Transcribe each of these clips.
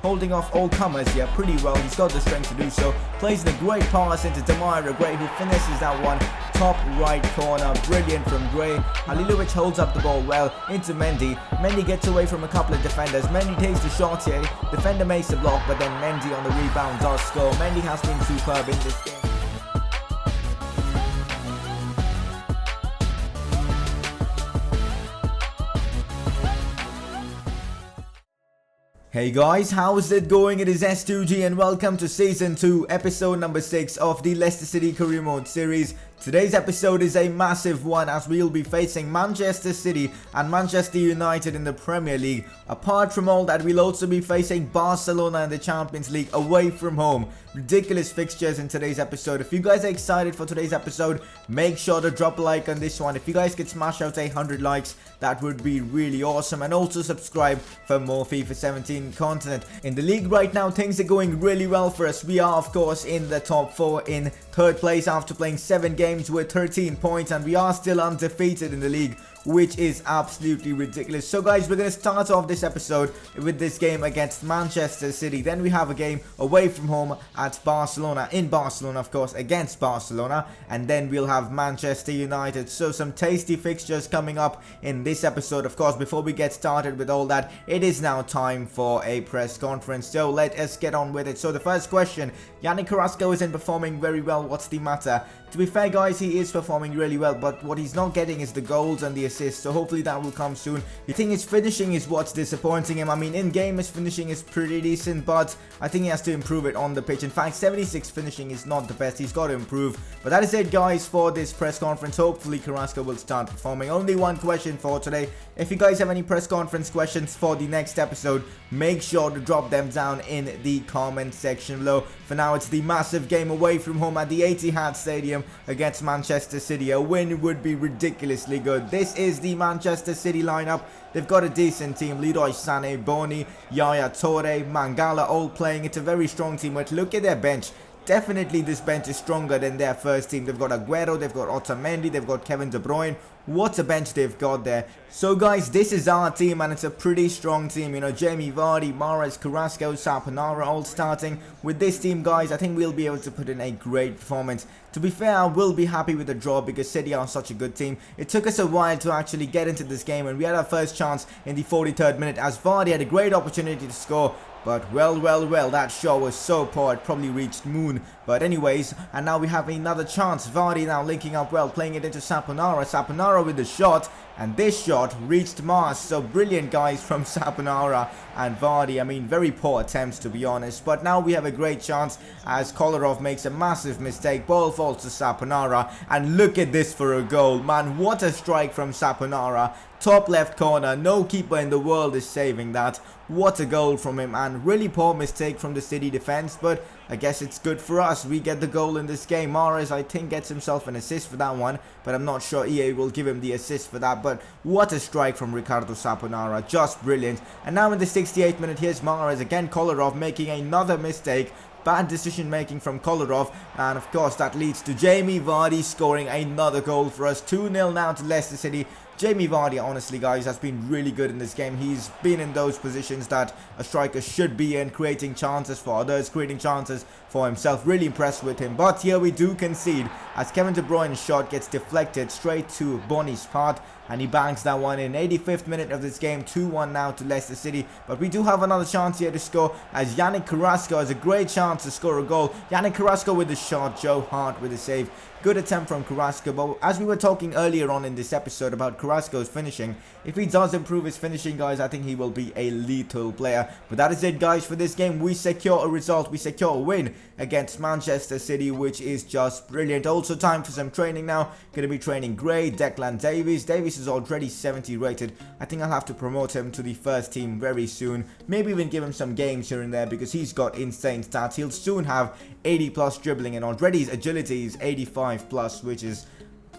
holding off all comers here pretty well. He's got the strength to do so. Plays the great pass into Demaira Gray, who finishes that one. Top right corner, brilliant from Gray. Halilovic holds up the ball well into Mendy. Mendy gets away from a couple of defenders. Mendy takes the shot here. Defender makes the block, but then Mendy on the rebound does score. Mendy has been superb in this game. Hey guys, how's it going? It is S2G and welcome to Season 2, Episode number 6 of the Leicester City Career Mode series. Today's episode is a massive one as we'll be facing Manchester City and Manchester United in the Premier League. Apart from all that, we'll also be facing Barcelona in the Champions League away from home. Ridiculous fixtures in today's episode. If you guys are excited for today's episode, make sure to drop a like on this one. If you guys could smash out 100 likes, that would be really awesome. And also subscribe for more FIFA 17 content. In the league right now, things are going really well for us. We are of course in the top 4 in 3rd place after playing 7 games with 13 points, and we are still undefeated in the league, which is absolutely ridiculous. So guys, we're going to start off this episode with this game against Manchester City. Then we have a game away from home at Barcelona, in Barcelona of course, against Barcelona. And then we'll have Manchester United. So some tasty fixtures coming up in this episode. Of course, before we get started with all that, it is now time for a press conference. So let us get on with it. So the first question, Yannick Carrasco isn't performing very well. What's the matter? To be fair guys, he is performing really well, but what he's not getting is the goals and the assists, so hopefully that will come soon. I think his finishing is what's disappointing him. I mean, in game his finishing is pretty decent, but I think he has to improve it on the pitch. In fact, 76 finishing is not the best. He's got to improve. But that is it guys for this press conference. Hopefully Carrasco will start performing. Only one question for today. If you guys have any press conference questions for the next episode, make sure to drop them down in the comment section below. For now, it's the massive game away from home at the Etihad Stadium against Manchester City. A win would be ridiculously good. This is the Manchester City lineup. They've got a decent team. Leroy Sané, Boni, Yaya Toure, Mangala all playing. It's a very strong team, but look at their bench. Definitely this bench is stronger than their first team. They've got Aguero, they've got Otamendi, they've got Kevin De Bruyne. What a bench they've got there. So guys, this is our team and it's a pretty strong team. You know, Jamie Vardy, Mahrez, Carrasco, Saponara all starting. With this team guys, I think we'll be able to put in a great performance. To be fair, I will be happy with the draw because City are such a good team. It took us a while to actually get into this game and we had our first chance in the 43rd minute as Vardy had a great opportunity to score. But well, that shot was so poor, it probably reached moon. But anyways, and now we have another chance. Vardy now linking up well, playing it into Saponara. Saponara with the shot, and this shot reached Mars. So brilliant guys from Saponara and Vardy. I mean, very poor attempts to be honest. But now we have a great chance as Kolarov makes a massive mistake. Ball falls to Saponara, and look at this for a goal. Man, what a strike from Saponara. Top left corner, no keeper in the world is saving that. What a goal from him, and really poor mistake from the City defense, but I guess it's good for us. We get the goal in this game. Mahrez, I think, gets himself an assist for that one, but I'm not sure EA will give him the assist for that. But what a strike from Ricardo Saponara, just brilliant. And now in the 68th minute, here's Mahrez again. Kolarov making another mistake. Bad decision making from Kolarov, and of course that leads to Jamie Vardy scoring another goal for us. 2-0 now to Leicester City. Jamie Vardy, honestly guys, has been really good in this game. He's been in those positions that a striker should be in, creating chances for others, creating chances for himself. Really impressed with him. But here we do concede as Kevin De Bruyne's shot gets deflected straight to Boni's path, and he bangs that one in. 85th minute of this game, 2-1 now to Leicester City. But we do have another chance here to score as Yannick Carrasco has a great chance to score a goal. Yannick Carrasco with the shot, Joe Hart with the save. Good attempt from Carrasco, but as we were talking earlier on in this episode about Carrasco's finishing, if he does improve his finishing guys, I think he will be a lethal player. But that is it guys for this game. We secure a result, we secure a win against Manchester City, which is just brilliant. Also time for some training now. Going to be training Gray, Declan Davies. Davies is already 70 rated. I think I'll have to promote him to the first team very soon. Maybe even give him some games here and there because he's got insane stats. He'll soon have 80 plus dribbling and already his agility is 85 plus, which is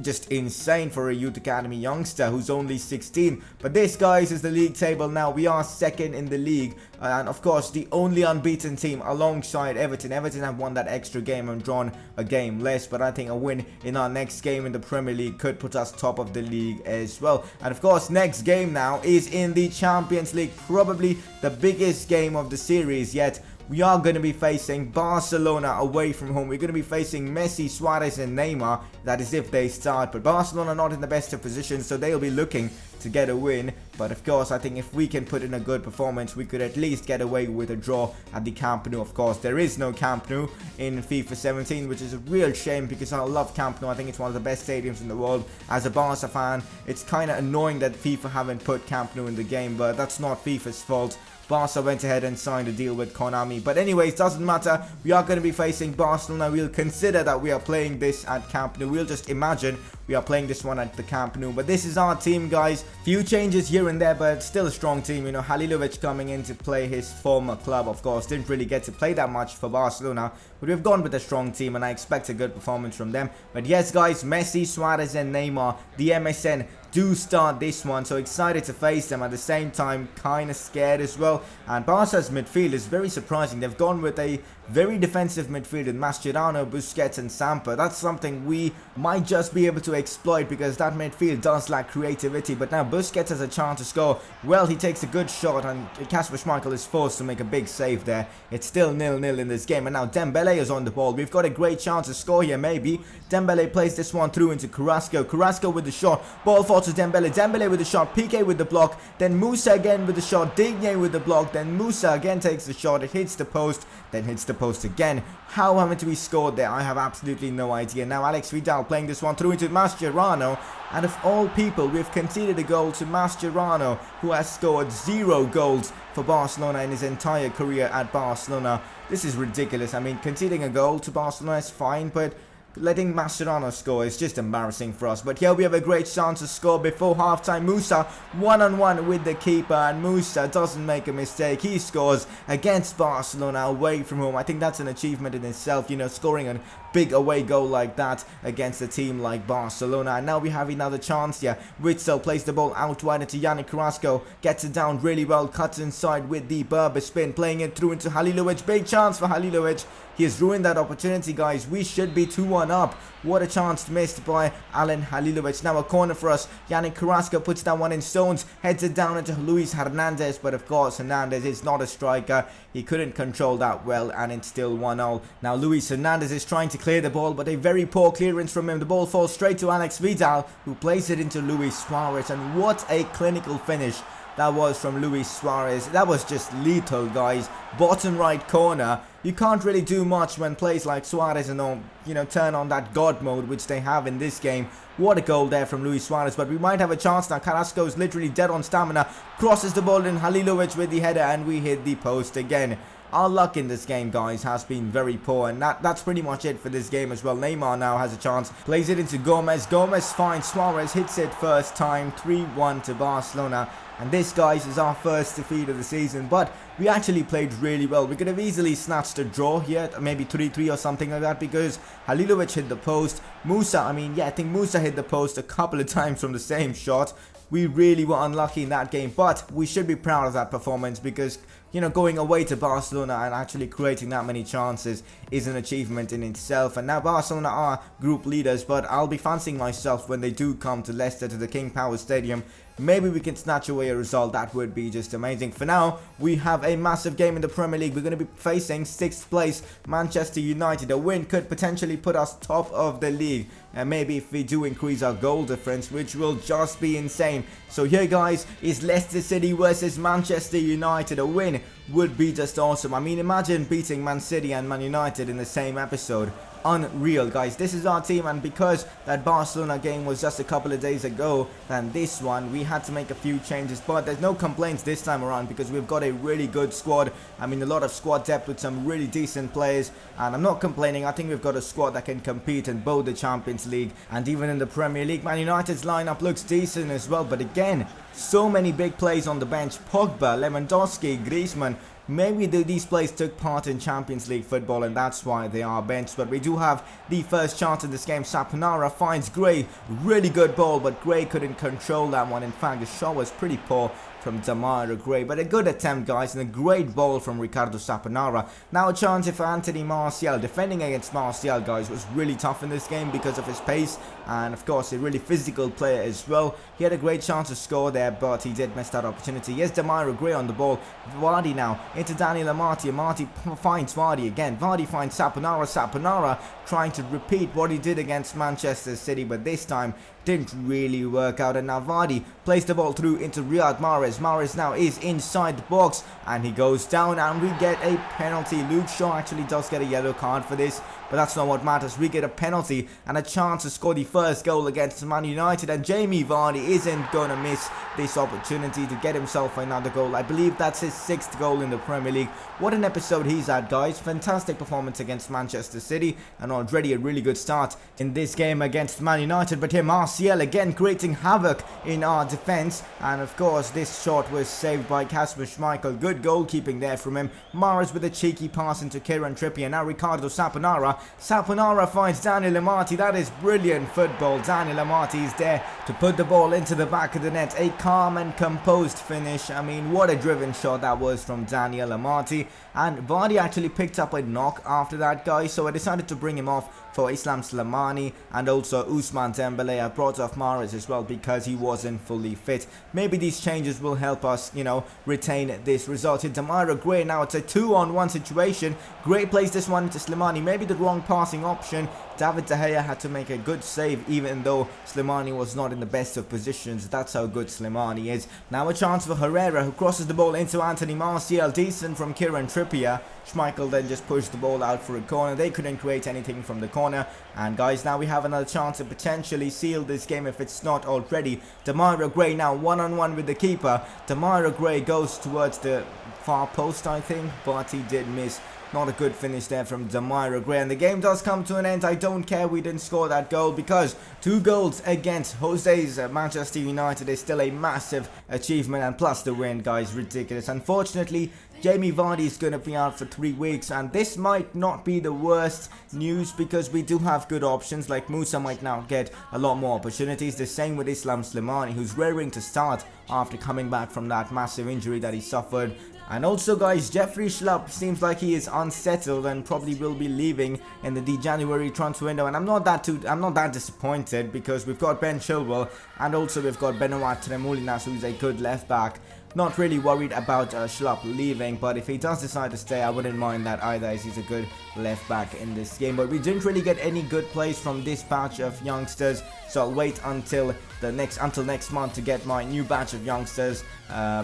just insane for a youth academy youngster who's only 16. But this, guys, is the league table now. We are second in the league, and of course the only unbeaten team alongside Everton. Everton have won that extra game and drawn a game less, but I think a win in our next game in the Premier League could put us top of the league as well. And of course, next game now is in the Champions League, probably the biggest game of the series yet. We are going to be facing Barcelona away from home. We're going to be facing Messi, Suarez and Neymar. That is if they start. But Barcelona are not in the best of positions, so they'll be looking to get a win. But of course, I think if we can put in a good performance, we could at least get away with a draw at the Camp Nou. Of course, there is no Camp Nou in FIFA 17, which is a real shame because I love Camp Nou. I think it's one of the best stadiums in the world. As a Barca fan, it's kind of annoying that FIFA haven't put Camp Nou in the game, but that's not FIFA's fault. Barca went ahead and signed a deal with Konami. But anyways, doesn't matter. We are going to be facing Barcelona. We'll consider that we are playing this at Camp Nou. We'll just imagine we are playing this one at the Camp Nou. But this is our team, guys. Few changes here and there, but still a strong team. You know, Halilovic coming in to play his former club, of course. Didn't really get to play that much for Barcelona. But we've gone with a strong team, and I expect a good performance from them. But yes, guys, Messi, Suarez and Neymar, the MSN, do start this one, so excited to face them. At the same time, kind of scared as well. And Barca's midfield is very surprising. They've gone with a very defensive midfield with Mascherano, Busquets and Samper. That's something we might just be able to exploit because that midfield does lack creativity. But now Busquets has a chance to score. Well, he takes a good shot and Kasper Schmeichel is forced to make a big save there. It's still 0-0 in this game, and now Dembele is on the ball. We've got a great chance to score here, maybe. Dembele plays this one through into Carrasco. Carrasco with the shot. Ball falls to Dembele. Dembele with the shot. Piqué with the block. Then Musa again with the shot. Digne with the block. Then Musa again takes the shot. It hits the post. Then hits the post again. How haven't we scored there? I have absolutely no idea. Now Alex Vidal playing this one through into Mascherano. And of all people, we've conceded a goal to Mascherano, who has scored 0 goals for Barcelona in his entire career at Barcelona. This is ridiculous. I mean, conceding a goal to Barcelona is fine, but letting Mascherano score is just embarrassing for us. But here we have a great chance to score before halftime. Musa one-on-one with the keeper, and Musa doesn't make a mistake. He scores against Barcelona away from home. I think that's an achievement in itself, you know, scoring a big away goal like that against a team like Barcelona. And now we have another chance here. Witsel plays the ball out wide into Yannick Carrasco, gets it down really well, cuts inside with the Berber spin, playing it through into Halilovic. Big chance for Halilovic. He has ruined that opportunity, guys. We should be 2-1 up. What a chance missed by Alen Halilovic. Now a corner for us. Yannick Carrasco puts that one in stones, heads it down into Luis Hernandez, but of course Hernandez is not a striker. He couldn't control that well, and it's still 1-0. Now Luis Hernandez is trying to clear the ball, but a very poor clearance from him. The ball falls straight to Alex Vidal, who plays it into Luis Suarez, and what a clinical finish that was from Luis Suarez. That was just lethal, guys. Bottom right corner. You can't really do much when plays like Suarez and you know, turn on that God mode, which they have in this game. What a goal there from Luis Suarez, but we might have a chance now. Carrasco is literally dead on stamina. Crosses the ball in, Halilovic with the header, and we hit the post again. Our luck in this game, guys, has been very poor, and that's pretty much it for this game as well. Neymar now has a chance, plays it into Gomez. Gomez finds Suarez, hits it first time, 3-1 to Barcelona. And this, guys, is our first defeat of the season, but we actually played really well. We could have easily snatched a draw here, maybe 3-3 or something like that, because Halilovic hit the post. Musa, I mean, yeah, I think Musa hit the post a couple of times from the same shot. We really were unlucky in that game, but we should be proud of that performance because, you know, going away to Barcelona and actually creating that many chances is an achievement in itself. And now Barcelona are group leaders, but I'll be fancying myself when they do come to Leicester, to the King Power Stadium. Maybe we can snatch away a result. That would be just amazing. For now, we have a massive game in the Premier League. We're going to be facing 6th place Manchester United. A win could potentially put us top of the league. And maybe if we do increase our goal difference, which will just be insane. So here, guys, is Leicester City versus Manchester United. A win would be just awesome. I mean, imagine beating Man City and Man United in the same episode. Unreal, guys. This is our team, and because that Barcelona game was just a couple of days ago than this one, we had to make a few changes, but there's no complaints this time around because we've got a really good squad. I mean, a lot of squad depth with some really decent players, and I'm not complaining. I think we've got a squad that can compete in both the Champions League and even in the Premier League. Man United's lineup looks decent as well, but again, so many big plays on the bench. Pogba, Lewandowski, Griezmann, maybe these players took part in Champions League football and that's why they are benched. But we do have the first chance in this game. Saponara finds Gray, really good ball, but Gray couldn't control that one. In fact, the shot was pretty poor from Demaira Gray, but a good attempt, guys, and a great ball from Ricardo Saponara. Now a chance for Anthony Martial. Defending against Martial, guys, was really tough in this game because of his pace and of course a really physical player as well. He had a great chance to score there, but he did miss that opportunity. Yes, Demaira Gray on the ball. Vardy now into Daniel Amati. Amati finds Vardy again. Vardy finds Saponara. Saponara trying to repeat what he did against Manchester City, but this time didn't really work out. And now Vardy plays the ball through into Riyad Mahrez. Mahrez now is inside the box and he goes down and we get a penalty. Luke Shaw actually does get a yellow card for this, but that's not what matters. We get a penalty and a chance to score the first goal against Man United, and Jamie Vardy isn't gonna miss this opportunity to get himself another goal. I believe that's his 6th goal in the Premier League. What an episode he's had, guys. Fantastic performance against Manchester City and already a really good start in this game against Man United. But here Martial again creating havoc in our defense, and of course this shot was saved by Kasper Schmeichel. Good goalkeeping there from him. Mahrez with a cheeky pass into Kieran Trippier. Now Ricardo Saponara. Saponara finds Daniel Amati. That is brilliant football. Daniel Amati is there to put the ball into the back of the net. A calm and composed finish. I mean, what a driven shot that was from Daniel Amati. And Vardy actually picked up a knock after that, guys, so I decided to bring him off for Islam Slimani, and also Ousmane Dembele. I brought off Mahrez as well because he wasn't fully fit. Maybe these changes will help us, you know, retain this result. In Demaira Gray now, it's a 2-on-1 situation. Gray plays this one into Slimani. Maybe the wrong passing option. David De Gea had to make a good save even though Slimani was not in the best of positions. That's how good Slimani is. Now a chance for Herrera, who crosses the ball into Anthony Martial. Decent from Kieran Trippier. Schmeichel then just pushed the ball out for a corner. They couldn't create anything from the corner. And guys, now we have another chance to potentially seal this game if it's not already. Demaira Gray now one-on-one with the keeper. Demaira Gray goes towards the far post, I think, but he did miss. Not a good finish there from Demaira Gray, and the game does come to an end. I don't care we didn't score that goal because 2 goals against Jose's Manchester United is still a massive achievement, and plus the win, guys, ridiculous. Unfortunately, Jamie Vardy is going to be out for 3 weeks, and this might not be the worst news because we do have good options. Like Musa might now get a lot more opportunities. The same with Islam Slimani, who's raring to start after coming back from that massive injury that he suffered. And also, guys, Jeffrey Schlupp seems like he is unsettled and probably will be leaving in the January transfer window. And I'm not that disappointed because we've got Ben Chilwell and also we've got Benoit Tremoulinas, who's a good left back. Not really worried about Schlupp leaving, but if he does decide to stay, I wouldn't mind that either, as he's a good left back in this game. But we didn't really get any good plays from this batch of youngsters, so I'll wait until next month to get my new batch of youngsters,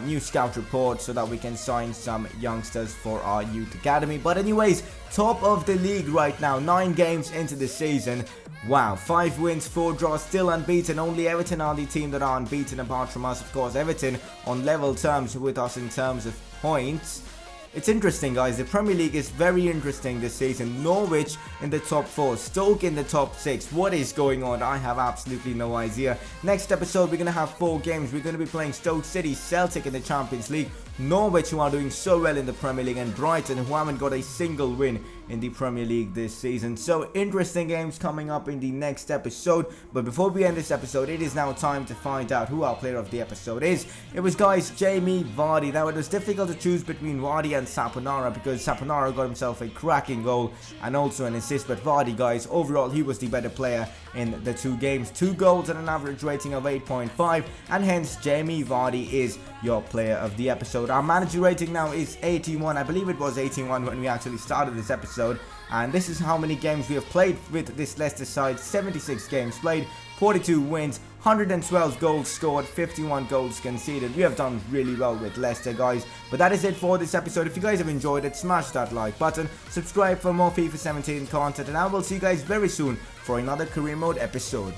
new scout report, so that we can sign some youngsters for our youth academy. But anyways, top of the league right now, 9 games into the season. Wow, 5 wins, 4 draws, still unbeaten. Only Everton are the team that are unbeaten apart from us. Of course, Everton on level terms with us in terms of points. It's interesting, guys. The Premier League is very interesting this season. Norwich in the top 4, Stoke in the top 6. What is going on? I have absolutely no idea. Next episode, we're going to have 4 games. We're going to be playing Stoke City, Celtic in the Champions League, Norwich, who are doing so well in the Premier League, and Brighton, who haven't got a single win in the Premier League this season. So interesting games coming up in the next episode. But before we end this episode, it is now time to find out who our player of the episode is. It was, guys, Jamie Vardy. Now it was difficult to choose between Vardy and Saponara because Saponara got himself a cracking goal and also an assist. But Vardy, guys, overall he was the better player in the 2 games. 2 goals and an average rating of 8.5, and hence Jamie Vardy is your player of the episode. Our manager rating now is 81. I believe it was 81 when we actually started this episode. And this is how many games we have played with this Leicester side. 76 games played, 42 wins, 112 goals scored, 51 goals conceded. We have done really well with Leicester, guys. But that is it for this episode. If you guys have enjoyed it, smash that like button, subscribe for more FIFA 17 content, and I will see you guys very soon for another career mode episode.